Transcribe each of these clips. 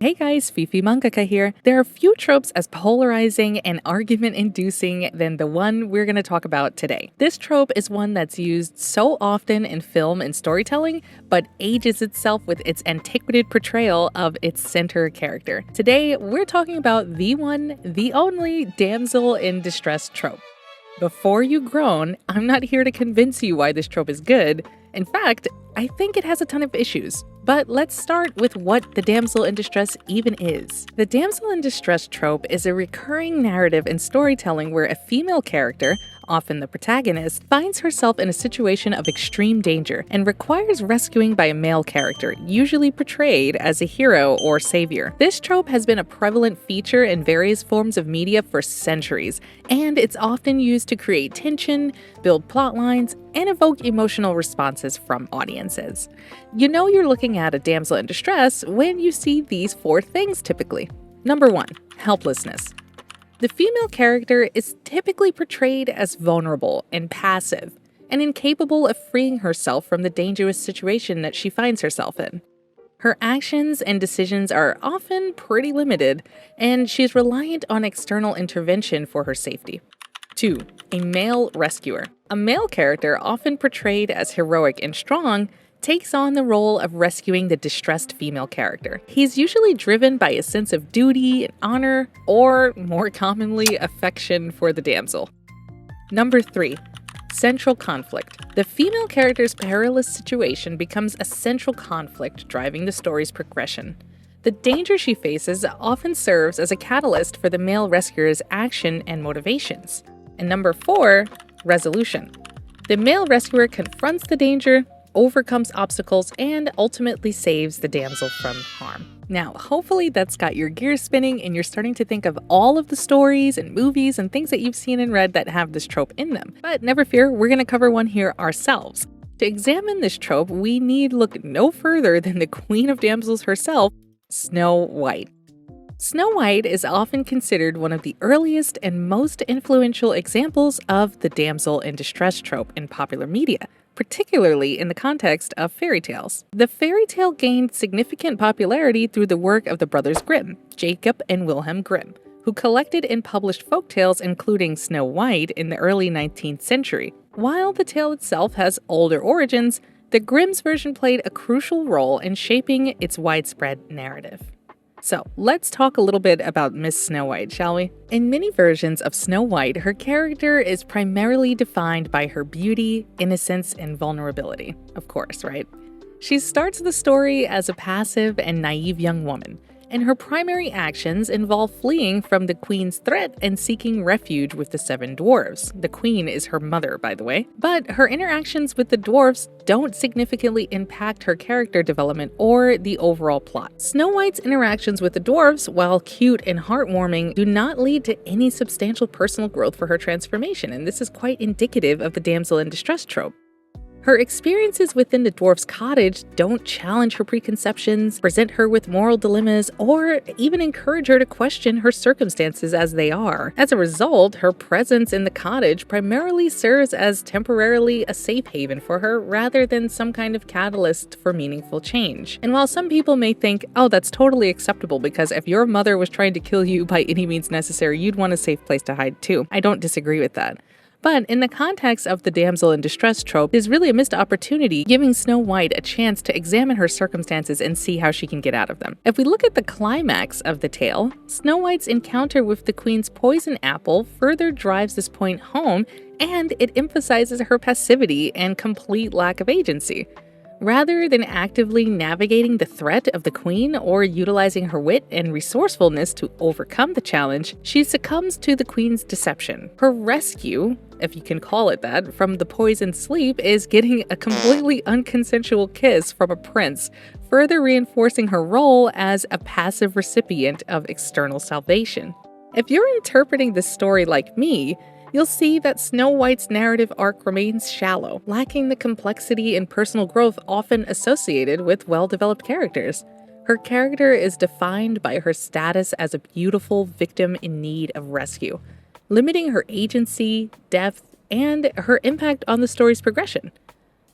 Hey guys, Fifi Mangaka here. There are few tropes as polarizing and argument-inducing than the one we're going to talk about today. This trope is one that's used so often in film and storytelling, but ages itself with its antiquated portrayal of its center character. Today, we're talking about the one, the only damsel in distress trope. Before you groan, I'm not here to convince you why this trope is good. In fact, I think it has a ton of issues. But let's start with what the damsel in distress even is. The damsel in distress trope is a recurring narrative in storytelling where a female character, often the protagonist, finds herself in a situation of extreme danger and requires rescuing by a male character, usually portrayed as a hero or savior. This trope has been a prevalent feature in various forms of media for centuries, and it's often used to create tension, build plot lines, and evoke emotional responses from audiences. You know you're looking at a damsel in distress when you see these four things typically. Number 1, helplessness. The female character is typically portrayed as vulnerable and passive, and incapable of freeing herself from the dangerous situation that she finds herself in. Her actions and decisions are often pretty limited, and she's reliant on external intervention for her safety. 2. A male rescuer. A male character, often portrayed as heroic and strong, takes on the role of rescuing the distressed female character. He's usually driven by a sense of duty and honor, or more commonly, affection for the damsel. Number 3. Central conflict. The female character's perilous situation becomes a central conflict driving the story's progression. The danger she faces often serves as a catalyst for the male rescuer's action and motivations. And number 4, resolution. The male rescuer confronts the danger, overcomes obstacles, and ultimately saves the damsel from harm. Now, hopefully that's got your gears spinning and you're starting to think of all of the stories and movies and things that you've seen and read that have this trope in them. But never fear, we're going to cover one here ourselves. To examine this trope, we need look no further than the Queen of Damsels herself, Snow White. Snow White is often considered one of the earliest and most influential examples of the damsel in distress trope in popular media, particularly in the context of fairy tales. The fairy tale gained significant popularity through the work of the brothers Grimm, Jacob and Wilhelm Grimm, who collected and published folktales including Snow White in the early 19th century. While the tale itself has older origins, the Grimm's version played a crucial role in shaping its widespread narrative. So, let's talk a little bit about Miss Snow White, shall we? In many versions of Snow White, her character is primarily defined by her beauty, innocence, and vulnerability. Of course, right? She starts the story as a passive and naive young woman, and her primary actions involve fleeing from the queen's threat and seeking refuge with the 7 dwarves. The queen is her mother, by the way. But her interactions with the dwarves don't significantly impact her character development or the overall plot. Snow White's interactions with the dwarves, while cute and heartwarming, do not lead to any substantial personal growth for her transformation, and this is quite indicative of the damsel in distress trope. Her experiences within the dwarf's cottage don't challenge her preconceptions, present her with moral dilemmas, or even encourage her to question her circumstances as they are. As a result, her presence in the cottage primarily serves as temporarily a safe haven for her rather than some kind of catalyst for meaningful change. And while some people may think, oh, that's totally acceptable because if your mother was trying to kill you by any means necessary, you'd want a safe place to hide too. I don't disagree with that. But in the context of the damsel in distress trope, there's really a missed opportunity giving Snow White a chance to examine her circumstances and see how she can get out of them. If we look at the climax of the tale, Snow White's encounter with the queen's poison apple further drives this point home, and it emphasizes her passivity and complete lack of agency. Rather than actively navigating the threat of the queen or utilizing her wit and resourcefulness to overcome the challenge, she succumbs to the queen's deception. Her rescue, if you can call it that, from the poisoned sleep is getting a completely unconsensual kiss from a prince, further reinforcing her role as a passive recipient of external salvation. If you're interpreting this story like me, you'll see that Snow White's narrative arc remains shallow, lacking the complexity and personal growth often associated with well-developed characters. Her character is defined by her status as a beautiful victim in need of rescue, limiting her agency, depth, and her impact on the story's progression.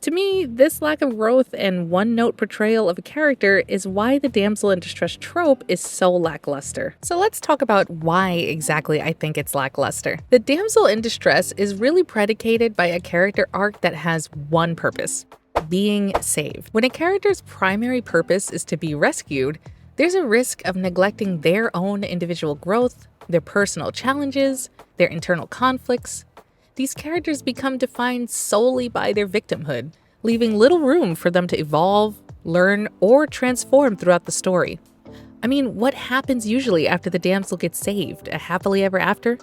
To me, this lack of growth and one-note portrayal of a character is why the damsel in distress trope is so lackluster. So let's talk about why exactly I think it's lackluster. The damsel in distress is really predicated by a character arc that has one purpose: being saved. When a character's primary purpose is to be rescued, there's a risk of neglecting their own individual growth, their personal challenges, their internal conflicts. These characters become defined solely by their victimhood, leaving little room for them to evolve, learn, or transform throughout the story. I mean, what happens usually after the damsel gets saved? A happily ever after?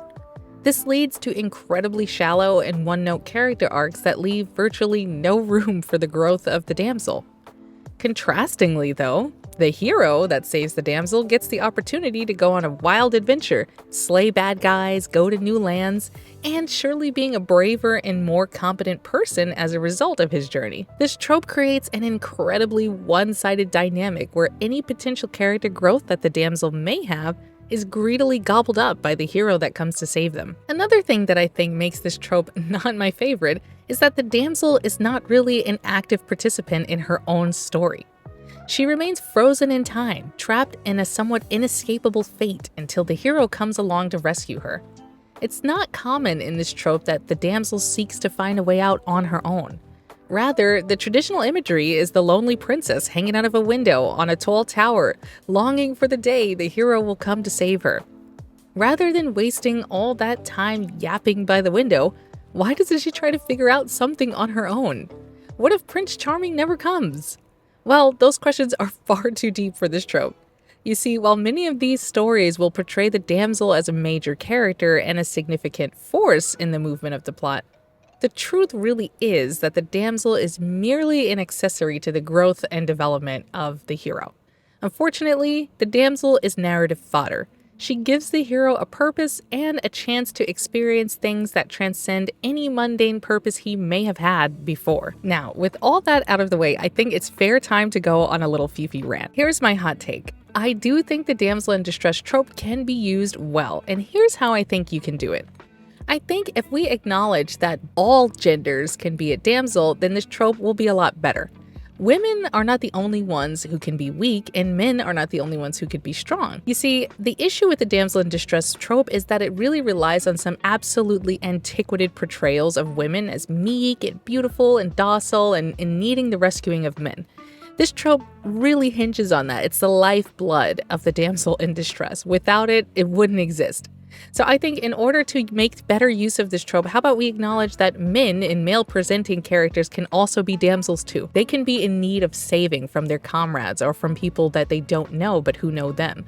This leads to incredibly shallow and one-note character arcs that leave virtually no room for the growth of the damsel. Contrastingly, though, the hero that saves the damsel gets the opportunity to go on a wild adventure, slay bad guys, go to new lands, and surely being a braver and more competent person as a result of his journey. This trope creates an incredibly one-sided dynamic where any potential character growth that the damsel may have is greedily gobbled up by the hero that comes to save them. Another thing that I think makes this trope not my favorite is that the damsel is not really an active participant in her own story. She remains frozen in time, trapped in a somewhat inescapable fate until the hero comes along to rescue her. It's not common in this trope that the damsel seeks to find a way out on her own. Rather, the traditional imagery is the lonely princess hanging out of a window on a tall tower, longing for the day the hero will come to save her. Rather than wasting all that time yapping by the window, why doesn't she try to figure out something on her own? What if Prince Charming never comes? Well, those questions are far too deep for this trope. You see, while many of these stories will portray the damsel as a major character and a significant force in the movement of the plot, the truth really is that the damsel is merely an accessory to the growth and development of the hero. Unfortunately, the damsel is narrative fodder. She gives the hero a purpose and a chance to experience things that transcend any mundane purpose he may have had before. Now, with all that out of the way, I think it's fair time to go on a little Fifi rant. Here's my hot take. I do think the damsel in distress trope can be used well, and here's how I think you can do it. I think if we acknowledge that all genders can be a damsel, then this trope will be a lot better. Women are not the only ones who can be weak, and men are not the only ones who could be strong. You see, the issue with the damsel in distress trope is that it really relies on some absolutely antiquated portrayals of women as meek and beautiful and docile and needing the rescuing of men. This trope really hinges on that. It's the lifeblood of the damsel in distress. Without it, it wouldn't exist. So I think in order to make better use of this trope, how about we acknowledge that men in male-presenting characters can also be damsels too. They can be in need of saving from their comrades or from people that they don't know but who know them.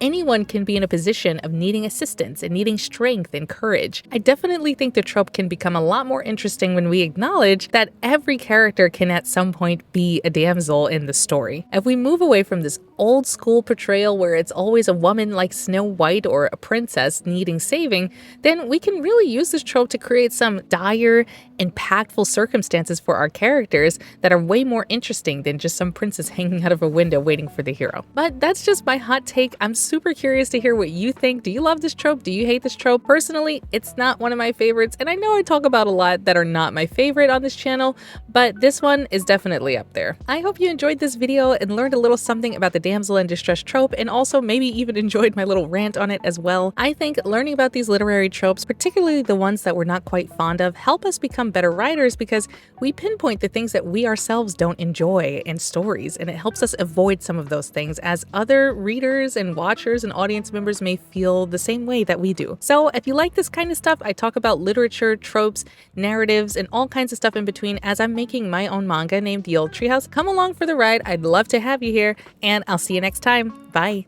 Anyone can be in a position of needing assistance and needing strength and courage. I definitely think the trope can become a lot more interesting when we acknowledge that every character can at some point be a damsel in the story. If we move away from this old school portrayal where it's always a woman like Snow White or a princess needing saving, then we can really use this trope to create some dire, impactful circumstances for our characters that are way more interesting than just some princess hanging out of a window waiting for the hero. But that's just my hot take. I'm super curious to hear what you think. Do you love this trope? Do you hate this trope? Personally, it's not one of my favorites, and I know I talk about a lot that are not my favorite on this channel, but this one is definitely up there. I hope you enjoyed this video and learned a little something about the damsel in distress trope, and also maybe even enjoyed my little rant on it as well. I think learning about these literary tropes, particularly the ones that we're not quite fond of, help us become better writers because we pinpoint the things that we ourselves don't enjoy in stories, and it helps us avoid some of those things as other readers and watchers and audience members may feel the same way that we do. So if you like this kind of stuff, I talk about literature, tropes, narratives, and all kinds of stuff in between as I'm making my own manga named The Old Treehouse. Come along for the ride. I'd love to have you here, and I'll see you next time. Bye.